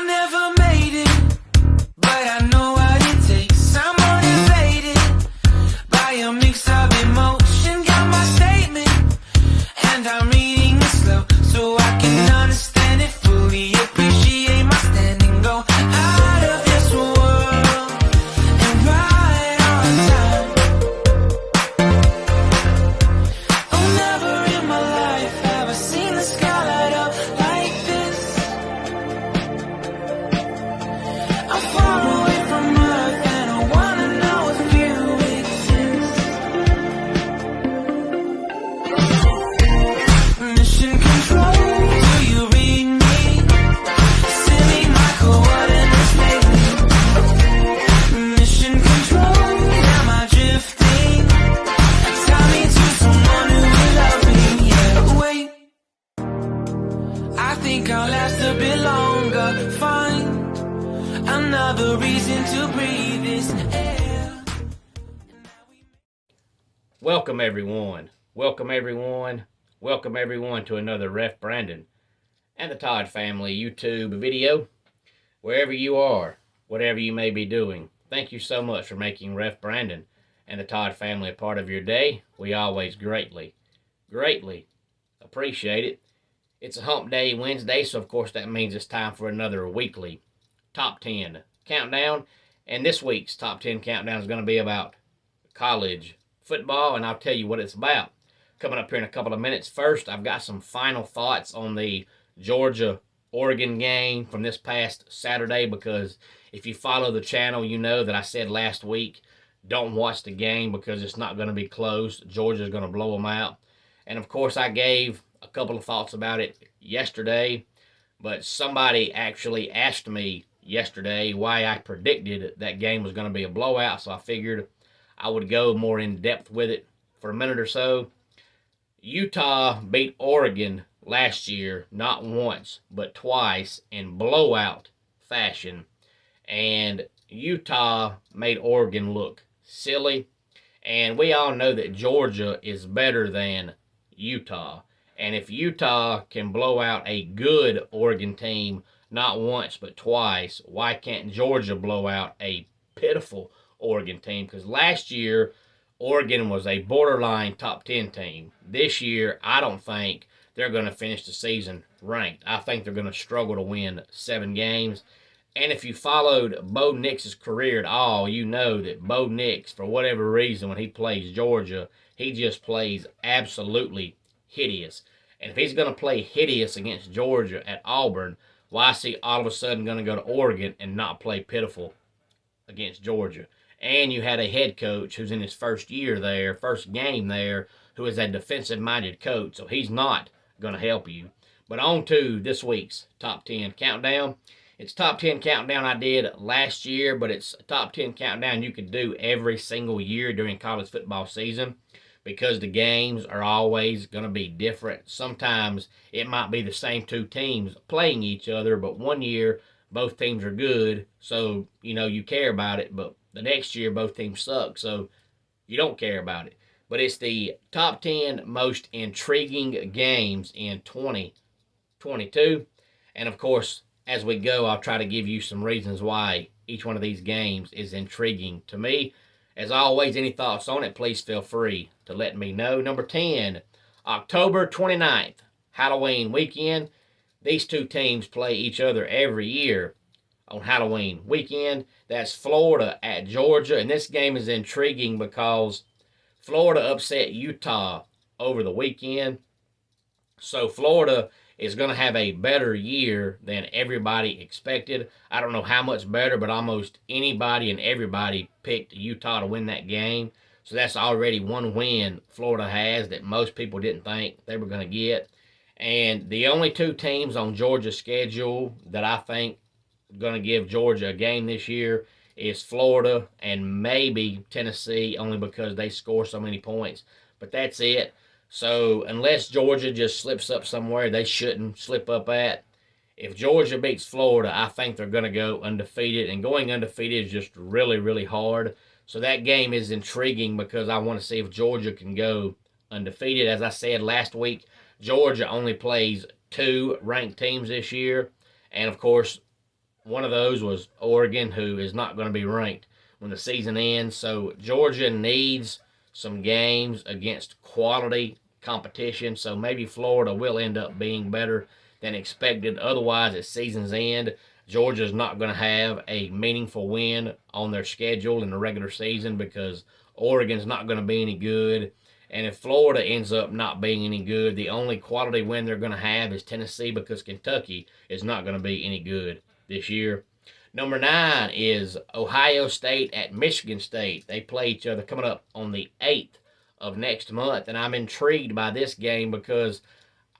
never made it, but I know what it takes. I'm motivated by a mix of emotion. Got my statement, and I'm reading it slow so I can understand it fully. Appreciate my standing, go out of this world and right on time. Oh, never in my life have I seen the sky light up like this. I'm far away from Earth and I wanna know if you exist. Mission control, do you read me? Send me my coordinates lately. Mission control, am I drifting? Tie me to someone who will love me, yeah. Wait, I think I'll last a bit longer. Find another reason to breathe this air. Welcome everyone. Welcome everyone. Welcome everyone to another Ref Brandon and the Todd family YouTube video. Wherever you are, whatever you may be doing, thank you so much for making Ref Brandon and the Todd family a part of your day. We always greatly appreciate it. It's a hump day Wednesday, so of course that means it's time for another weekly top 10 countdown. And this week's top 10 countdown is going to be about college football, and I'll tell you what it's about coming up here in a couple of minutes. First, I've got some final thoughts on the Georgia-Oregon game from this past Saturday, because if you follow the channel, you know that I said last week, don't watch the game because it's not going to be close. Georgia's going to blow them out. And of course, I gave a couple of thoughts about it yesterday, but somebody actually asked me yesterday why I predicted that game was going to be a blowout, so I figured I would go more in depth with it for a minute or so. Utah beat Oregon last year, not once, but twice in blowout fashion. And Utah made Oregon look silly. And we all know that Georgia is better than Utah. And if Utah can blow out a good Oregon team, not once, but twice, why can't Georgia blow out a pitiful Oregon team? Because last year, Oregon was a borderline top 10 team. This year, I don't think they're going to finish the season ranked. I think they're going to struggle to win 7 games. And if you followed Bo Nix's career at all, you know that Bo Nix, for whatever reason, when he plays Georgia, he just plays absolutely hideous. And if he's going to play hideous against Georgia at Auburn, why is he all of a sudden going to go to Oregon and not play pitiful against Georgia? And you had a head coach who's in his first year there, first game there, who is a defensive-minded coach, so he's not going to help you. But on to this week's Top 10 Countdown. It's Top 10 Countdown I did last year, but it's a Top 10 Countdown you could do every single year during college football season, because the games are always going to be different. Sometimes it might be the same two teams playing each other, but one year both teams are good, so you care about it, but the next year both teams suck, so you don't care about it. But it's the top 10 most intriguing games in 2022. And of course, as we go, I'll try to give you some reasons why each one of these games is intriguing to me. As always, any thoughts on it, please feel free to let me know. Number 10, October 29th, Halloween weekend. These two teams play each other every year on Halloween weekend. That's Florida at Georgia. And this game is intriguing because Florida upset Utah over the weekend. So Florida is going to have a better year than everybody expected. I don't know how much better, but almost anybody and everybody picked Utah to win that game. So that's already one win Florida has that most people didn't think they were going to get. And the only two teams on Georgia's schedule that I think are going to give Georgia a game this year is Florida and maybe Tennessee, only because they score so many points. But that's it. So unless Georgia just slips up somewhere they shouldn't slip up at, if Georgia beats Florida, I think they're going to go undefeated. And going undefeated is just really, really hard. So that game is intriguing because I want to see if Georgia can go undefeated. As I said last week, Georgia only plays 2 ranked teams this year. And, of course, One of those was Oregon, who is not going to be ranked when the season ends. So Georgia needs some games against quality competition. So maybe Florida will end up being better than expected. Otherwise, at season's end, Georgia's not going to have a meaningful win on their schedule in the regular season because Oregon's not going to be any good. And if Florida ends up not being any good, the only quality win they're going to have is Tennessee because Kentucky is not going to be any good this year. Number 9 is Ohio State at Michigan State. They play each other coming up on the 8th of next month, and I'm intrigued by this game because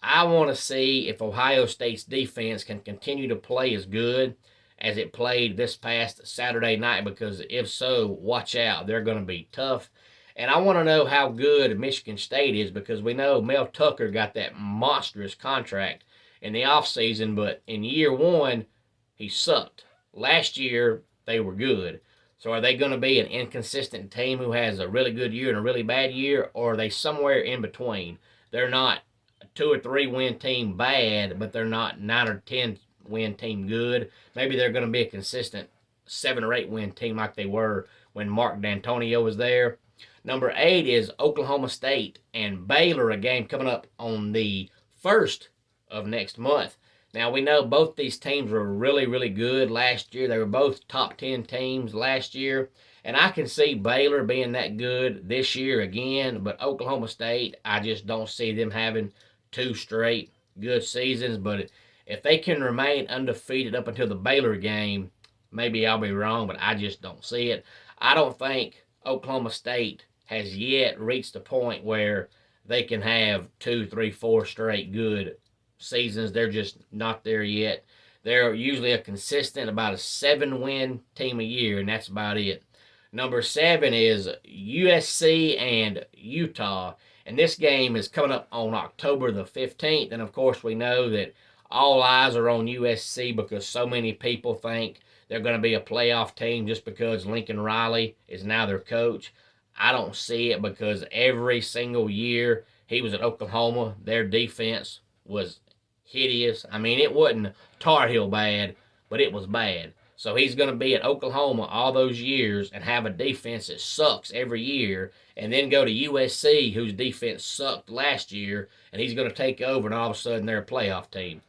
I want to see if Ohio State's defense can continue to play as good as it played this past Saturday night, because if so, watch out. They're going to be tough. And I want to know how good Michigan State is, because we know Mel Tucker got that monstrous contract in the offseason, but in year one, he sucked. Last year, they were good. So are they going to be an inconsistent team who has a really good year and a really bad year, or are they somewhere in between? They're not a 2 or 3 win team bad, but they're not 9 or 10 win team good. Maybe they're going to be a consistent 7 or 8 win team like they were when Mark D'Antonio was there. Number 8 is Oklahoma State and Baylor, a game coming up on the 1st of next month. Now, we know both these teams were really, really good last year. They were both top 10 teams last year. And I can see Baylor being that good this year again. But Oklahoma State, I just don't see them having 2 straight good seasons. But if they can remain undefeated up until the Baylor game, maybe I'll be wrong, but I just don't see it. I don't think Oklahoma State has yet reached the point where they can have 2, 3, 4 straight good seasons. They're just not there yet. They're usually a consistent about a 7-win team a year, and that's about it. Number 7 is USC and Utah, and this game is coming up on October the 15th, and of course we know that all eyes are on USC because so many people think they're going to be a playoff team just because Lincoln Riley is now their coach. I don't see it, because every single year he was at Oklahoma, their defense was hideous. I mean, it wasn't Tar Heel bad, but it was bad. So he's going to be at Oklahoma all those years and have a defense that sucks every year, and then go to USC, whose defense sucked last year, and he's going to take over, and all of a sudden they're a playoff team.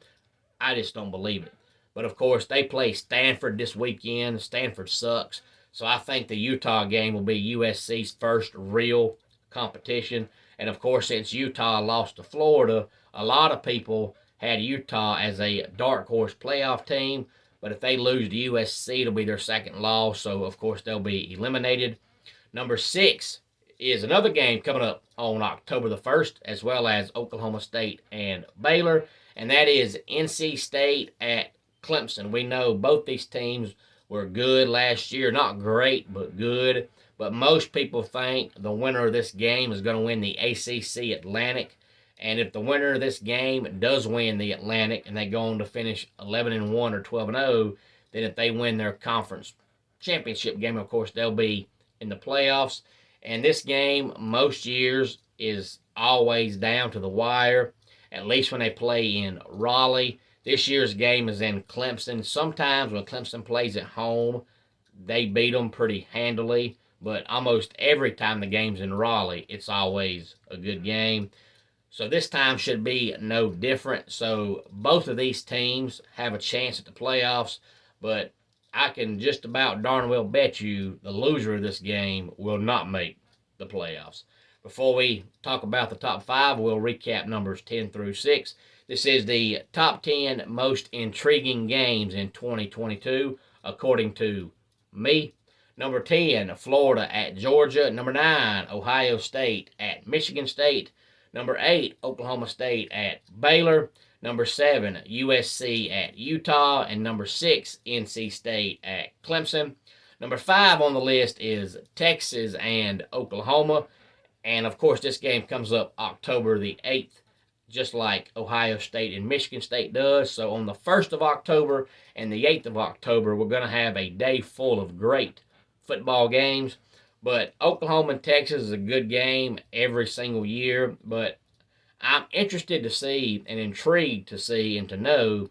I just don't believe it. But of course, they play Stanford this weekend. Stanford sucks. So I think the Utah game will be USC's first real competition. And of course, since Utah lost to Florida, a lot of people had Utah as a dark horse playoff team. But if they lose to USC, it'll be their second loss. So of course, they'll be eliminated. Number 6 is another game coming up on October the 1st, as well as Oklahoma State and Baylor. And that is NC State at Clemson. We know both these teams were good last year. Not great, but good. But most people think the winner of this game is going to win the ACC Atlantic. And if the winner of this game does win the Atlantic and they go on to finish 11-1 or 12-0, then if they win their conference championship game, of course, they'll be in the playoffs. And this game, most years, is always down to the wire, at least when they play in Raleigh. This year's game is in Clemson. Sometimes when Clemson plays at home, they beat them pretty handily. But almost every time the game's in Raleigh, it's always a good game. So this time should be no different. So both of these teams have a chance at the playoffs. But I can just about darn well bet you the loser of this game will not make the playoffs. Before we talk about the top 5, we'll recap numbers 10 through 6. This is the top 10 most intriguing games in 2022, according to me. Number 10, Florida at Georgia. Number 9, Ohio State at Michigan State. Number 8, Oklahoma State at Baylor. Number 7, USC at Utah. And number 6, NC State at Clemson. Number 5 on the list is Texas and Oklahoma. And, of course, this game comes up October the 8th, just like Ohio State and Michigan State does. So on the 1st of October and the 8th of October, we're going to have a day full of great football games. But Oklahoma and Texas is a good game every single year. But I'm interested to see and intrigued to see and to know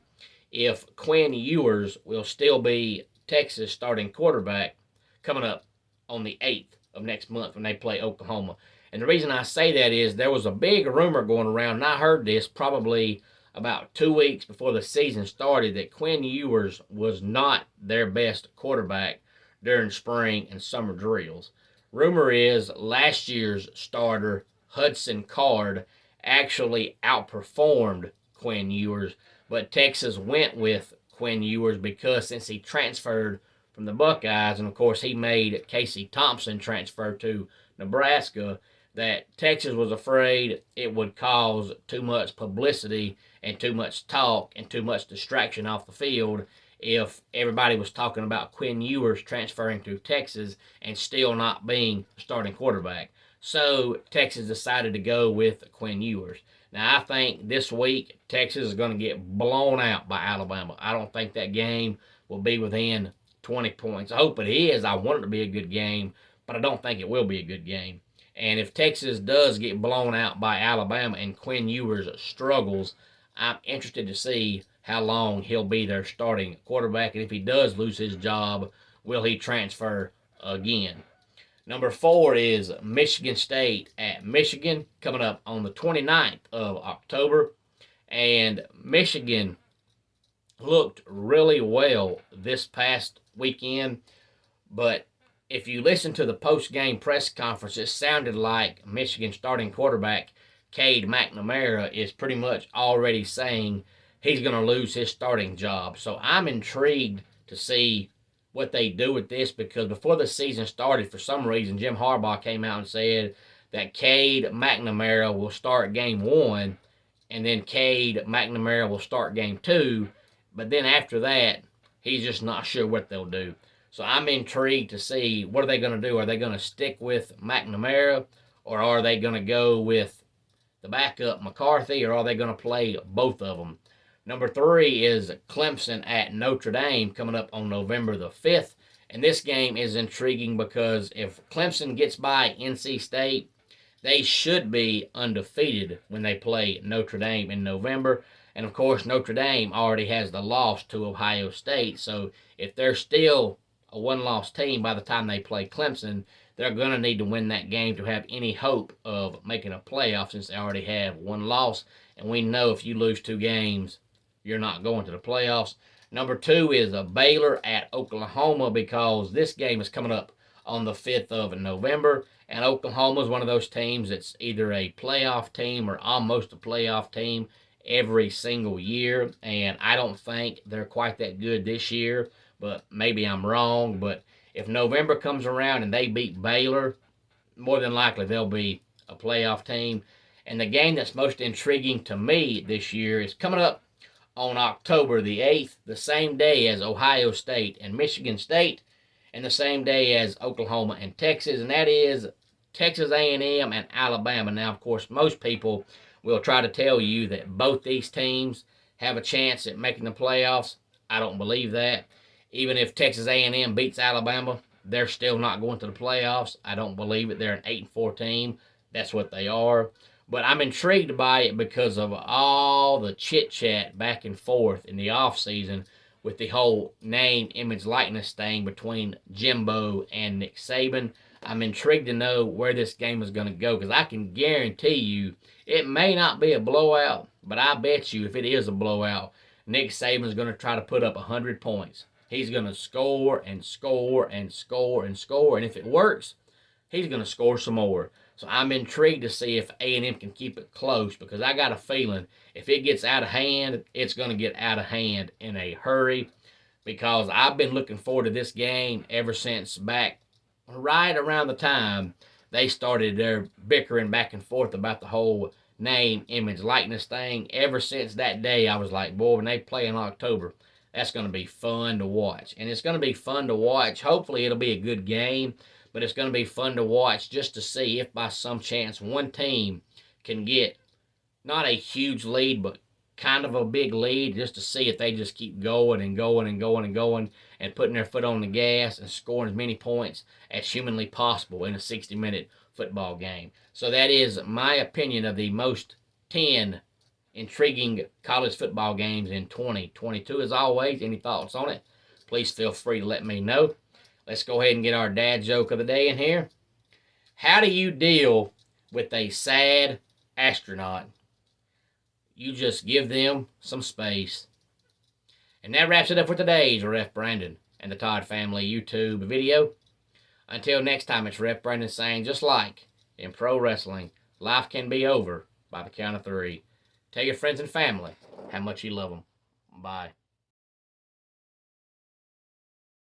if Quinn Ewers will still be Texas starting quarterback coming up on the 8th of next month when they play Oklahoma. And the reason I say that is there was a big rumor going around, and I heard this probably about 2 weeks before the season started, that Quinn Ewers was not their best quarterback during spring and summer drills. Rumor is last year's starter, Hudson Card, actually outperformed Quinn Ewers, but Texas went with Quinn Ewers because since he transferred from the Buckeyes, and of course he made Casey Thompson transfer to Nebraska, that Texas was afraid it would cause too much publicity and too much talk and too much distraction off the field if everybody was talking about Quinn Ewers transferring to Texas and still not being starting quarterback. So Texas decided to go with Quinn Ewers. Now I think this week Texas is going to get blown out by Alabama. I don't think that game will be within 20 points. I hope it is. I want it to be a good game, but I don't think it will be a good game. And if Texas does get blown out by Alabama and Quinn Ewers struggles, I'm interested to see how long he'll be their starting quarterback. And if he does lose his job, will he transfer again? Number 4 is Michigan State at Michigan, coming up on the 29th of October. And Michigan looked really well this past weekend, but if you listen to the post-game press conference, it sounded like Michigan starting quarterback Cade McNamara is pretty much already saying he's going to lose his starting job. So I'm intrigued to see what they do with this, because before the season started, for some reason, Jim Harbaugh came out and said that Cade McNamara will start game 1, and then Cade McNamara will start game 2, but then after that, he's just not sure what they'll do. So I'm intrigued to see what are they going to do. Are they going to stick with McNamara, or are they going to go with the backup McCarthy, or are they going to play both of them? Number 3 is Clemson at Notre Dame, coming up on November the 5th. And this game is intriguing because if Clemson gets by NC State, they should be undefeated when they play Notre Dame in November. And of course, Notre Dame already has the loss to Ohio State. So if they're still a one-loss team by the time they play Clemson, they're going to need to win that game to have any hope of making a playoff, since they already have one loss. And we know if you lose 2 games, you're not going to the playoffs. Number 2 is Baylor at Oklahoma, because this game is coming up on the 5th of November. And Oklahoma is one of those teams that's either a playoff team or almost a playoff team every single year. And I don't think they're quite that good this year, but maybe I'm wrong. But if November comes around and they beat Baylor, more than likely they'll be a playoff team. And the game that's most intriguing to me this year is coming up on October the 8th, the same day as Ohio State and Michigan State, and the same day as Oklahoma and Texas, and that is Texas A&M and Alabama. Now, of course, most people will try to tell you that both these teams have a chance at making the playoffs. I don't believe that. Even if Texas A&M beats Alabama, they're still not going to the playoffs. I don't believe it. They're an 8-4 team. That's what they are. But I'm intrigued by it because of all the chit-chat back and forth in the offseason with the whole name, image, likeness thing between Jimbo and Nick Saban. I'm intrigued to know where this game is going to go, because I can guarantee you it may not be a blowout, but I bet you if it is a blowout, Nick Saban's going to try to put up 100 points. He's going to score and score and score and score, and if it works, he's going to score some more. So I'm intrigued to see if A&M can keep it close, because I got a feeling if it gets out of hand, it's going to get out of hand in a hurry, because I've been looking forward to this game ever since back right around the time they started their bickering back and forth about the whole name, image, likeness thing. Ever since that day, I was like, boy, when they play in October, that's going to be fun to watch. And it's going to be fun to watch. Hopefully it'll be a good game, but it's going to be fun to watch just to see if by some chance one team can get not a huge lead, but kind of a big lead, just to see if they just keep going and going and going and going and putting their foot on the gas and scoring as many points as humanly possible in a 60-minute football game. So that is my opinion of the most 10 intriguing college football games in 2022. As always, any thoughts on it, please feel free to let me know. Let's go ahead and get our dad joke of the day in here. How do you deal with a sad astronaut? You just give them some space. And that wraps it up for today's Ref Brandon and the Todd Family YouTube video. Until next time, it's Ref Brandon saying, just like in pro wrestling, life can be over by the count of 3. Tell your friends and family how much you love them. Bye.